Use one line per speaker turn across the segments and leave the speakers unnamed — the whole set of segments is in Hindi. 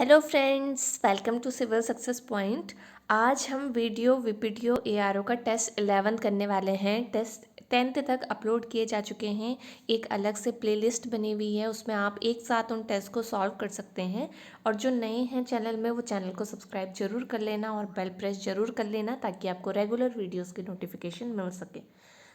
Hello friends, welcome to civil success point. आज हम वीडियो एआरओ का टेस्ट 11 करने वाले हैं। टेस्ट 10th तक अपलोड किए जा चुके हैं। एक अलग से प्लेलिस्ट बनी हुई है, उसमें आप एक साथ उन टेस्ट को सॉल्व कर सकते हैं। और जो नए हैं चैनल में, वो चैनल को सब्सक्राइब जरूर कर लेना और बेल प्रेस जरूर कर लेना, ताकि आपको रेगुलर वीडियोज़ की नोटिफिकेशन मिल सके।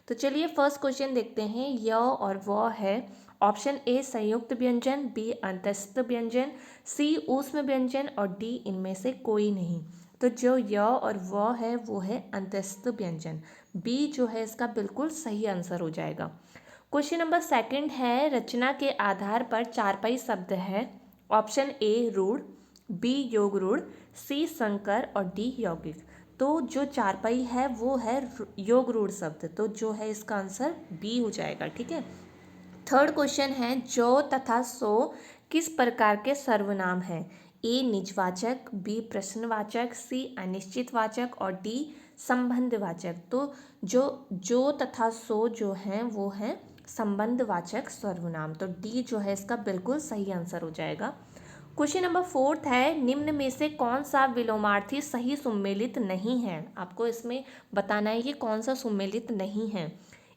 तो चलिए फर्स्ट क्वेश्चन देखते हैं। य और व है। ऑप्शन ए संयुक्त व्यंजन, बी अंतस्थ व्यंजन, सी ऊष्म व्यंजन और डी इनमें से कोई नहीं। तो जो य और व है वो है अंतस्थ व्यंजन। बी जो है इसका बिल्कुल सही आंसर हो जाएगा। क्वेश्चन नंबर सेकंड है। रचना के आधार पर चारपाई शब्द है। ऑप्शन ए रूढ़, बी योग रूढ़, सी संकर और डी यौगिक। तो जो चारपाई है वो है योग रूढ़ शब्द, तो जो है इसका आंसर बी हो जाएगा। ठीक है। थर्ड क्वेश्चन है। जो तथा सो किस प्रकार के सर्वनाम हैं? ए निजवाचक, बी प्रश्नवाचक, सी अनिश्चितवाचक और डी संबंधवाचक। तो जो तथा सो जो हैं वो हैं संबंधवाचक सर्वनाम, तो डी जो है इसका बिल्कुल सही आंसर हो जाएगा। क्वेश्चन नंबर फोर्थ है। निम्न में से कौन सा विलोमार्थी सही सुमेलित नहीं है? आपको इसमें बताना है कि कौन सा सुमेलित नहीं है।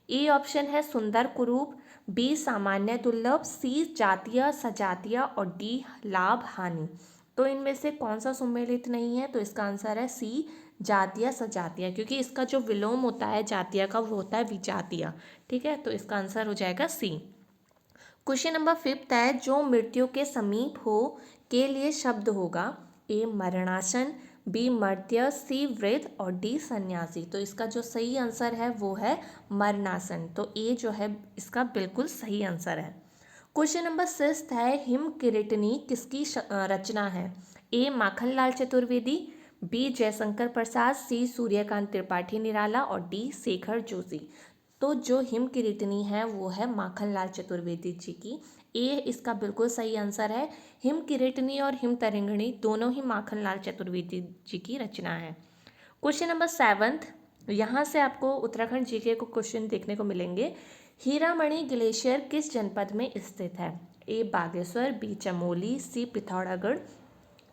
ए ऑप्शन है सुंदर कुरूप, बी सामान्य दुर्लभ, सी जातीय सजातीय और डी लाभ हानि। तो इनमें से कौन सा सुमेलित नहीं है? तो इसका आंसर है सी जातीय सजातीय, क्योंकि इसका जो विलोम होता है जातीय का वो होता है विजातीय। ठीक है, तो इसका आंसर हो जाएगा सी। क्वेश्चन नंबर फिफ्थ है। जो मृत्यु के समीप हो के लिए शब्द होगा। ए मरणासन, बी मर्त्य, सी वृद्ध और डी सन्यासी। तो इसका जो सही आंसर है वो है मरणासन, तो ए जो है इसका बिल्कुल सही आंसर है। क्वेश्चन नंबर सिक्स्थ है। हिम किरीटनी किसकी रचना है? ए माखनलाल चतुर्वेदी, बी जयशंकर प्रसाद, सी सूर्यकांत त्रिपाठी निराला और डी शेखर जोशी। तो जो हिम किरीटनी है वो है माखनलाल चतुर्वेदी जी की। ए इसका बिल्कुल सही आंसर है। हिम किरीटनी और हिम तरिंगणी दोनों ही माखनलाल चतुर्वेदी जी की रचना है। Question number seventh. यहाँ से आपको उत्तराखंड जीके को क्वेश्चन देखने को मिलेंगे। हीरामणि ग्लेशियर किस जनपद में स्थित है? ए बागेश्वर, बी चमोली, सी पिथौरागढ़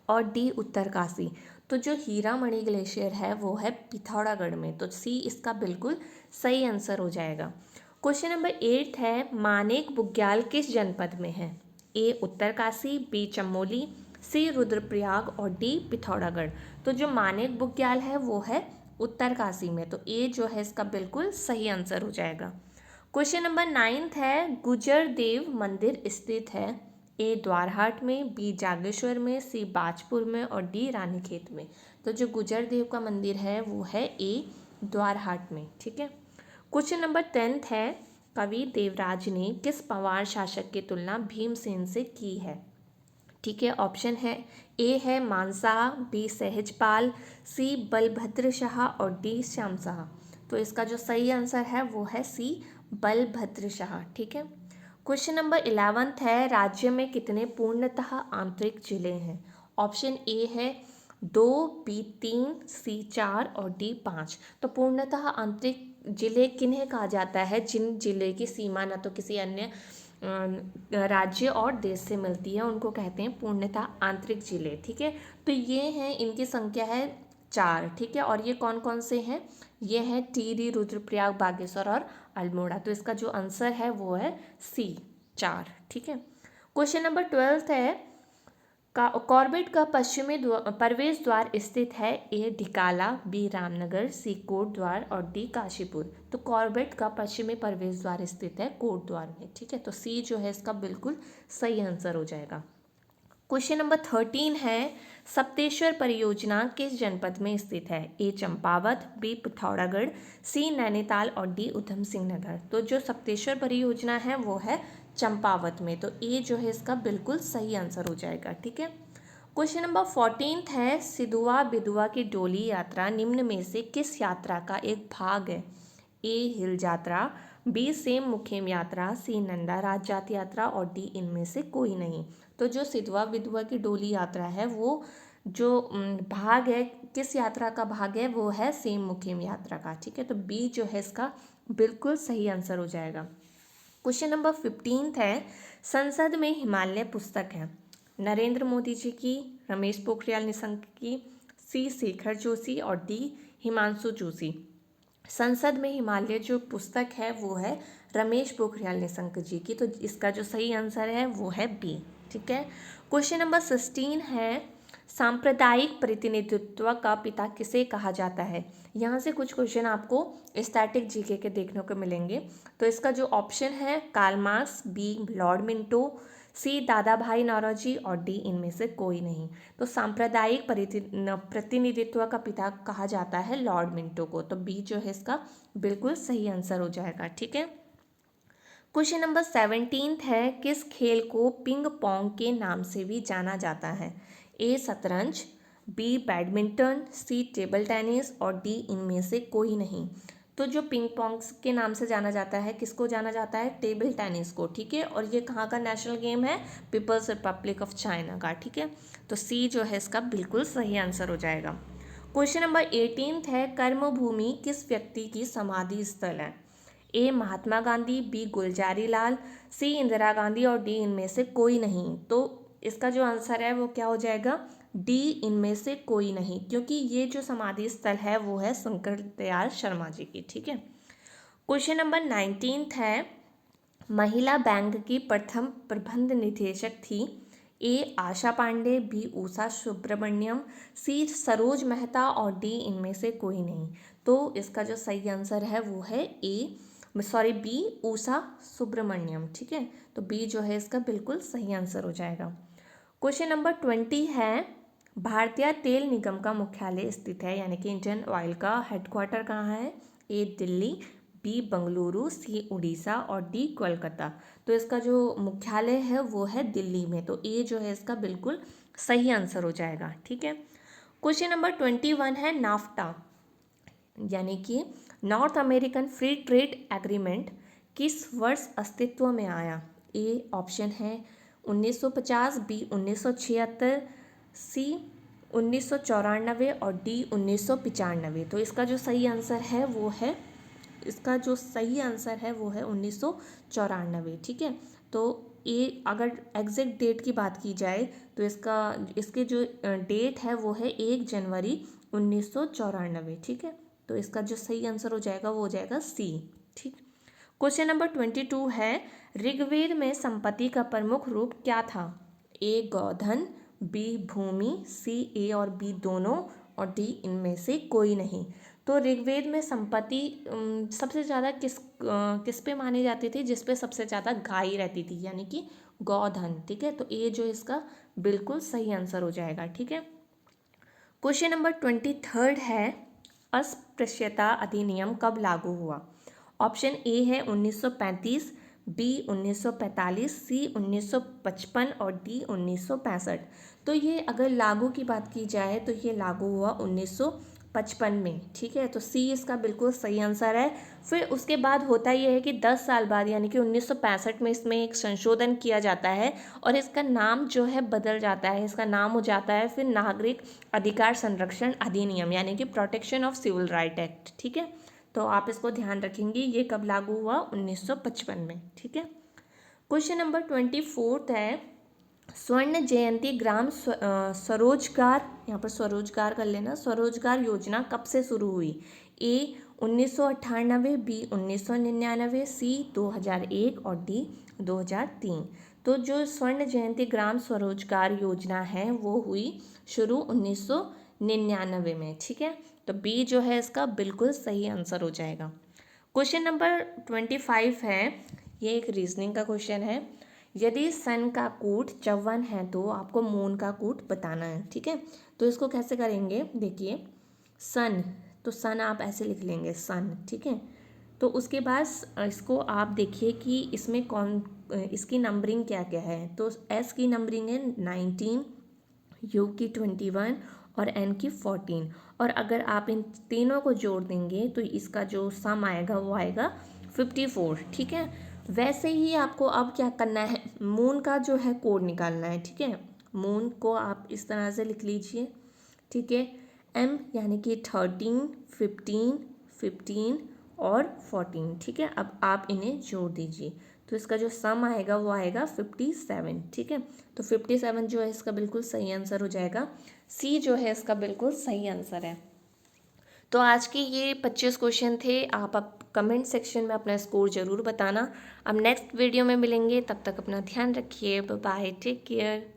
और डी उत्तरकाशी। तो जो हीरामणि ग्लेशियर है वो है पिथौरागढ़ में, तो सी इसका बिल्कुल सही आंसर हो जाएगा। क्वेश्चन नंबर 8 है। मानेक बुग्याल किस जनपद में है? ए उत्तरकाशी, बी चमोली, सी रुद्रप्रयाग और डी पिथौरागढ़। तो जो मानेक बुग्याल है वो है उत्तरकाशी में, तो ए जो है इसका बिल्कुल सही आंसर हो जाएगा। क्वेश्चन नंबर 9 है। गुजर देव मंदिर स्थित है। ए द्वारहाट में, बी जागेश्वर में, सी बाजपुर में और डी रानीखेत में। तो जो गुजर देव का मंदिर है वो है ए द्वारहाट में। ठीक है। क्वेश्चन नंबर 10 है। कवि देवराज ने किस पंवार शासक की तुलना भीमसेन से की है? ठीक है। ऑप्शन है। ए है मानशाह, बी सहजपाल, सी बलभद्र शाह और डी श्याम शाह। तो इसका जो सही आंसर है वो है सी बलभद्र शाह। ठीक है। क्वेश्चन नंबर 11 है। राज्य में कितने पूर्णतः आंतरिक जिले हैं? ऑप्शन ए है 2, बी 3, सी 4 और डी 5। तो पूर्णतः आंतरिक जिले किन्हें कहा जाता है? जिन जिले की सीमा न तो किसी अन्य राज्य और देश से मिलती है, उनको कहते हैं पूर्णतः आंतरिक जिले। ठीक है। तो ये हैं, इनकी संख्या है 4। ठीक है। और ये कौन कौन से हैं? ये हैं टिहरी, रुद्रप्रयाग, बागेश्वर और अल्मोड़ा। तो इसका जो आंसर है वो है सी 4। ठीक है। क्वेश्चन नंबर 12 है। कॉर्बेट का पश्चिमी प्रवेश द्वार स्थित है। ए ढिकाला, बी रामनगर, सी कोट द्वार और डी काशीपुर। तो कॉर्बेट का पश्चिमी प्रवेश द्वार स्थित है कोट द्वार में। ठीक है। तो सी जो है इसका बिल्कुल सही आंसर हो जाएगा। क्वेश्चन नंबर 13 है। सप्तेश्वर परियोजना किस जनपद में स्थित है? ए चंपावत, बी पिथौरागढ़, सी नैनीताल और डी उधम सिंह नगर। तो जो सप्तेश्वर परियोजना है वो है चंपावत में, तो ए जो है इसका बिल्कुल सही आंसर हो जाएगा। ठीक है। क्वेश्चन नंबर 14 है। सिधुआ बिधुआ की डोली यात्रा निम्न में से किस यात्रा का एक भाग है? ए हिल यात्रा, बी सेम मुखेम यात्रा, सी नंदा राज जात यात्रा और डी इनमें से कोई नहीं। तो जो सिधवा विधवा की डोली यात्रा है वो जो भाग है, किस यात्रा का भाग है? वो है सेम मुखेम यात्रा का। ठीक है। तो बी जो है इसका बिल्कुल सही आंसर हो जाएगा। क्वेश्चन नंबर 15 है। संसद में हिमालय पुस्तक है। नरेंद्र मोदी जी की, रमेश पोखरियाल निशंक की, सी शेखर जोशी और डी हिमांशु जोशी। संसद में हिमालय जो पुस्तक है वो है रमेश पोखरियाल निशंक जी की, तो इसका जो सही आंसर है वो है बी। ठीक है। क्वेश्चन नंबर 16 है, सांप्रदायिक प्रतिनिधित्व का पिता किसे कहा जाता है। यहाँ से कुछ क्वेश्चन आपको स्टैटिक जीके के देखने को मिलेंगे। तो इसका जो ऑप्शन है Karl Marx, B Lord Minto, C Dadabhai Naoroji और डी इनमें से कोई नहीं। तो सांप्रदायिक प्रतिनिधित्व का पिता कहा जाता है लॉर्ड मिंटो को, तो बी जो है इसका बिल्कुल सही आंसर हो जाएगा। ठीक है। क्वेश्चन नंबर 17 है, किस खेल को पिंग पोंग के नाम से भी जाना जाता है। ए शतरंज, बी बैडमिंटन, सी टेबल टेनिस और डी इनमें से कोई नहीं। तो जो पिंग पोंग के नाम से जाना जाता है, किसको जाना जाता है, टेबल टेनिस को। ठीक है। और ये कहाँ का नेशनल गेम है, पीपल्स रिपब्लिक ऑफ चाइना का। ठीक है। तो सी जो है इसका बिल्कुल सही आंसर हो जाएगा। क्वेश्चन नंबर 18 है, कर्मभूमि किस व्यक्ति की समाधि स्थल है। ए महात्मा गांधी, बी गुलजारी लाल, सी इंदिरा गांधी और डी इनमें से कोई नहीं। तो इसका जो आंसर है वो क्या हो जाएगा, डी इनमें से कोई नहीं, क्योंकि ये जो समाधि स्थल है वो है शंकर दयाल शर्मा जी की। ठीक है। क्वेश्चन नंबर 19 है, महिला बैंक की प्रथम प्रबंध निदेशक थी। ए आशा पांडे, बी उषा सुब्रमण्यम, सी सरोज मेहता और डी इनमें से कोई नहीं। तो इसका जो सही आंसर है वो है बी उषा सुब्रमण्यम। ठीक है। तो बी जो है इसका बिल्कुल सही आंसर हो जाएगा। क्वेश्चन नंबर 20 है, भारतीय तेल निगम का मुख्यालय स्थित है, यानी कि इंडियन ऑयल का हेडक्वार्टर कहाँ है। ए दिल्ली, बी बंगलुरु, सी उड़ीसा और डी कोलकाता। तो इसका जो मुख्यालय है वो है दिल्ली में, तो ए जो है इसका बिल्कुल सही आंसर हो जाएगा। ठीक है। क्वेश्चन नंबर 21 है, नाफ्टा यानी कि north American free trade agreement किस वर्ष अस्तित्व में आया। ए ऑप्शन है 1950, बी 1976, सी 1994 और डी 1995। तो इसका जो सही आंसर है वो है 1994। ठीक है। तो ये अगर एग्जैक्ट डेट की बात की जाए तो इसके जो डेट है वो है 1 जनवरी 1994। ठीक है। तो इसका जो सही आंसर हो जाएगा वो हो जाएगा सी। ठीक। क्वेश्चन नंबर 22 है, ऋग्वेद में संपत्ति का प्रमुख रूप क्या था। ए गौधन, बी भूमि, सी ए और बी दोनों और डी इनमें से कोई नहीं। तो ऋग्वेद में संपत्ति सबसे ज़्यादा किस पे मानी जाती थी, जिस पे सबसे ज़्यादा गाय रहती थी, यानी कि गौधन। ठीक है। तो ए जो इसका बिल्कुल सही आंसर हो जाएगा। ठीक है। क्वेश्चन नंबर 23 है, अस्पृश्यता अधिनियम कब लागू हुआ। ऑप्शन ए है 1935, बी 1945, सी 1955 और डी 1965। तो ये अगर लागू की बात की जाए तो ये लागू हुआ 1955 में। ठीक है। तो सी इसका बिल्कुल सही आंसर है। फिर उसके बाद होता यह है कि 10 साल बाद यानी कि 1965 में इसमें एक संशोधन किया जाता है और इसका नाम जो है बदल जाता है। इसका नाम हो जाता है फिर नागरिक अधिकार संरक्षण अधिनियम, यानी कि protection of civil right act. ठीक है। तो आप इसको ध्यान रखेंगे, ये कब लागू हुआ, 1955 में। ठीक है। क्वेश्चन नंबर 24 है, स्वर्ण जयंती ग्राम स्वरोजगार, यहाँ पर स्वरोजगार कर लेना, स्वरोजगार योजना कब से शुरू हुई। ए 1998, बी 1999, सी 2001 और डी 2003। तो जो स्वर्ण जयंती ग्राम स्वरोजगार योजना है वो हुई शुरू 1999 में। ठीक है। तो बी जो है इसका बिल्कुल सही आंसर हो जाएगा। क्वेश्चन नंबर 25 है, ये एक रीजनिंग का क्वेश्चन है। यदि सन का कूट 54 है तो आपको मून का कूट बताना है। ठीक है। तो इसको कैसे करेंगे, देखिए सन, तो सन आप ऐसे लिख लेंगे सन। ठीक है। तो उसके बाद इसको आप देखिए कि इसमें इसकी नंबरिंग क्या क्या है। तो एस की नंबरिंग है 19, यू की 21 और एन की 14। और अगर आप इन तीनों को जोड़ देंगे तो इसका जो सम आएगा वो आएगा 54। ठीक है। वैसे ही आपको अब क्या करना है, मून का जो है कोड निकालना है। ठीक है। मून को आप इस तरह से लिख लीजिए। ठीक है। एम यानी कि 13, 15 और 14। ठीक है। अब आप इन्हें जोड़ दीजिए तो इसका जो सम आएगा वो आएगा 57। ठीक है, तो 57 जो है इसका बिल्कुल सही आंसर हो जाएगा। सी जो है इसका बिल्कुल सही आंसर है। तो आज के ये 25 क्वेश्चन थे। आप अब कमेंट सेक्शन में अपना स्कोर ज़रूर बताना। अब नेक्स्ट वीडियो में मिलेंगे, तब तक अपना ध्यान रखिए। Bye bye, take care.